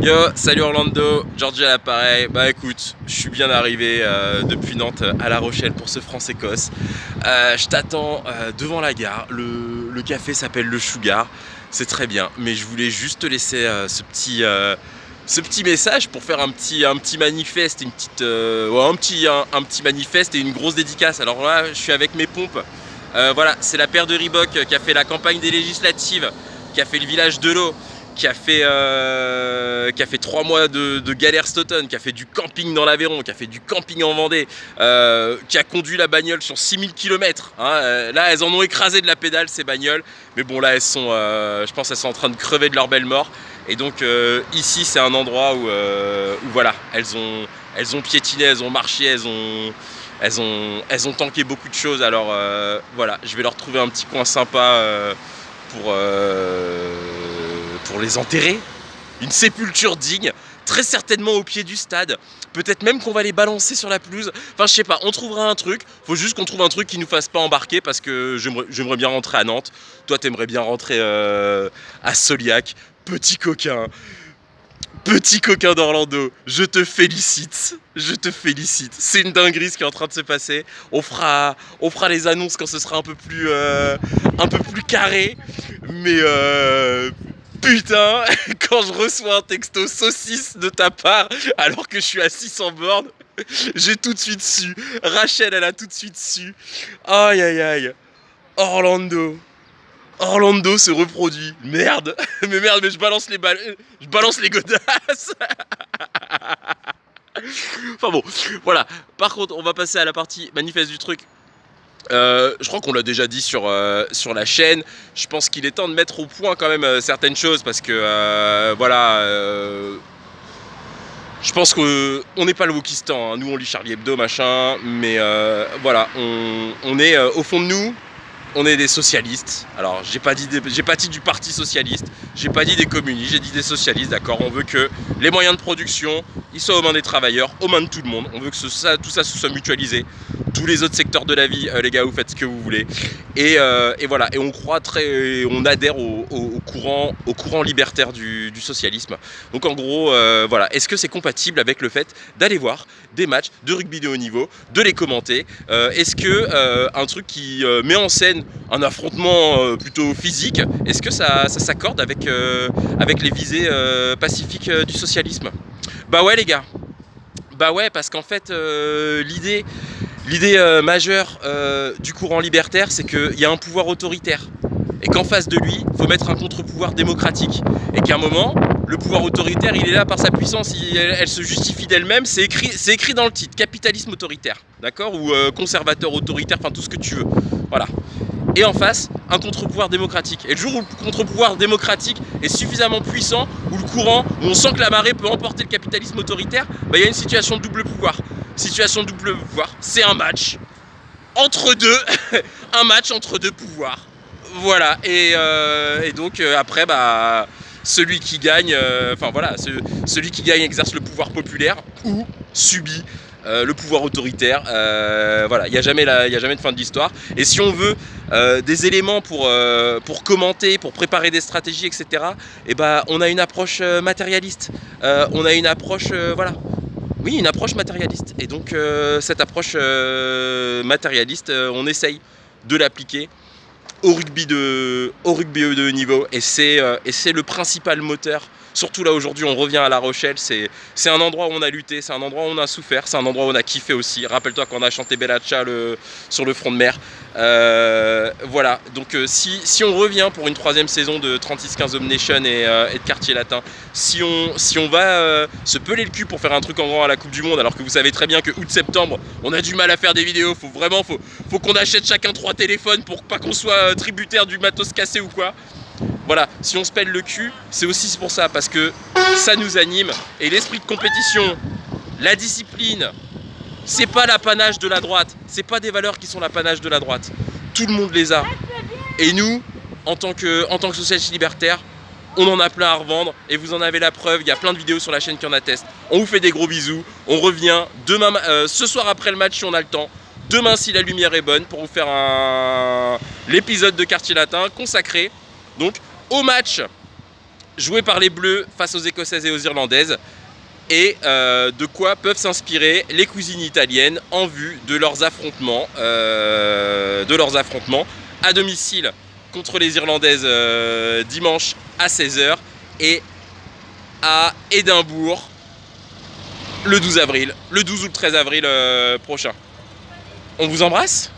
Yo, salut Orlando, Georgie à l'appareil. Bah écoute, je suis bien arrivé depuis Nantes à La Rochelle pour ce France-Écosse. Je t'attends devant la gare. Le café s'appelle le Sugar. C'est très bien, mais je voulais juste te laisser ce petit message pour faire un petit manifeste, une petite, ouais, un petit manifeste et une grosse dédicace. Alors là, je suis avec mes pompes. Voilà, c'est la paire de Reebok qui a fait la campagne des législatives, qui a fait le village de l'eau, qui a fait 3 mois de galère cet automne, qui a fait du camping dans l'Aveyron, qui a fait du camping en Vendée, qui a conduit la bagnole sur 6000 km. Hein, là, elles en ont écrasé de la pédale, ces bagnoles. Mais bon, là, je pense qu'elles sont en train de crever de leur belle mort. Et donc, ici, c'est un endroit où voilà, elles ont piétiné, elles ont marché, elles ont tanké beaucoup de choses. Alors, voilà, je vais leur trouver un petit coin sympa pour, euh, pour les enterrer. Une sépulture digne, très certainement au pied du stade. Peut-être même qu'on va les balancer sur la pelouse. Enfin, je sais pas, on trouvera un truc. Faut juste qu'on trouve un truc qui nous fasse pas embarquer parce que j'aimerais bien rentrer à Nantes. Toi, t'aimerais bien rentrer à Soliac. Petit coquin. Petit coquin d'Orlando, je te félicite. Je te félicite. C'est une dinguerie ce qui est en train de se passer. On fera les annonces quand ce sera un peu plus carré. Mais putain, quand je reçois un texto saucisse de ta part, alors que je suis à 600 bornes, j'ai tout de suite su. Rachel, elle a tout de suite su. Aïe aïe aïe. Orlando. Orlando se reproduit. Merde. Mais merde, mais je balance les godasses. Enfin bon, voilà. Par contre, on va passer à la partie manifeste du truc. Je crois qu'on l'a déjà dit sur la chaîne. Je pense qu'il est temps de mettre au point quand même certaines choses parce que voilà. Je pense qu'on n'est pas le Wokistan. Hein. Nous, on lit Charlie Hebdo, machin. Mais voilà, on est au fond de nous. On est des socialistes. Alors, j'ai pas dit du parti socialiste, j'ai pas dit des communistes, j'ai dit des socialistes, d'accord. On veut que les moyens de production, ils soient aux mains des travailleurs, aux mains de tout le monde. On veut que tout ça soit mutualisé. Tous les autres secteurs de la vie, les gars, vous faites ce que vous voulez. Et voilà. Et on adhère au courant libertaire du socialisme. Donc, en gros, voilà. Est-ce que c'est compatible avec le fait d'aller voir des matchs de rugby de haut niveau, de les commenter? Est-ce que un truc qui met en scène un affrontement plutôt physique, est-ce que ça s'accorde avec les visées pacifiques du socialisme? Bah ouais les gars, bah ouais parce qu'en fait l'idée majeure du courant libertaire c'est qu'il y a un pouvoir autoritaire et qu'en face de lui il faut mettre un contre-pouvoir démocratique et qu'à un moment le pouvoir autoritaire il est là par sa puissance, elle se justifie d'elle-même, c'est écrit dans le titre, capitalisme autoritaire, d'accord, ou conservateur autoritaire, enfin tout ce que tu veux, voilà. Et en face, un contre-pouvoir démocratique. Et le jour où le contre-pouvoir démocratique est suffisamment puissant, où le courant, où on sent que la marée peut emporter le capitalisme autoritaire, bah il y a une situation de double pouvoir. Situation de double pouvoir, c'est un match entre deux, un match entre deux pouvoirs. Voilà. Et donc après, bah celui qui gagne, enfin voilà, celui qui gagne exerce le pouvoir populaire ou subit le pouvoir autoritaire. Voilà, il n'y a jamais de fin de l'histoire. Et si on veut des éléments pour commenter, pour préparer des stratégies, etc., et ben, on a une approche matérialiste. On a une approche, voilà. Oui, une approche matérialiste. Et donc, cette approche matérialiste, on essaye de l'appliquer au rugby de haut niveau. Et c'est le principal moteur. Surtout là aujourd'hui on revient à La Rochelle, c'est un endroit où on a lutté, c'est un endroit où on a souffert, c'est un endroit où on a kiffé aussi. Rappelle-toi quand on a chanté Bella Ciao sur le front de mer. Voilà, donc si on revient pour une 3e saison de 36-15 Home Nation et de Quartier Latin, si on va se peler le cul pour faire un truc en grand à la Coupe du Monde, alors que vous savez très bien que août-septembre on a du mal à faire des vidéos, faut qu'on achète chacun 3 téléphones pour pas qu'on soit tributaire du matos cassé ou quoi. Voilà, si on se pèle le cul, c'est aussi pour ça, parce que ça nous anime. Et l'esprit de compétition, la discipline, c'est pas l'apanage de la droite. C'est pas des valeurs qui sont l'apanage de la droite. Tout le monde les a. Et nous, en tant que socialistes libertaires, on en a plein à revendre. Et vous en avez la preuve, il y a plein de vidéos sur la chaîne qui en attestent. On vous fait des gros bisous. On revient demain, ce soir après le match si on a le temps. Demain si la lumière est bonne pour vous faire l'épisode de Quartier Latin consacré donc au match joué par les Bleus face aux Écossaises et aux Irlandaises, et de quoi peuvent s'inspirer les cousines italiennes en vue de leurs affrontements, à domicile contre les Irlandaises dimanche à 16h et à Édimbourg le 12 avril, le 12 ou le 13 avril prochain. On vous embrasse.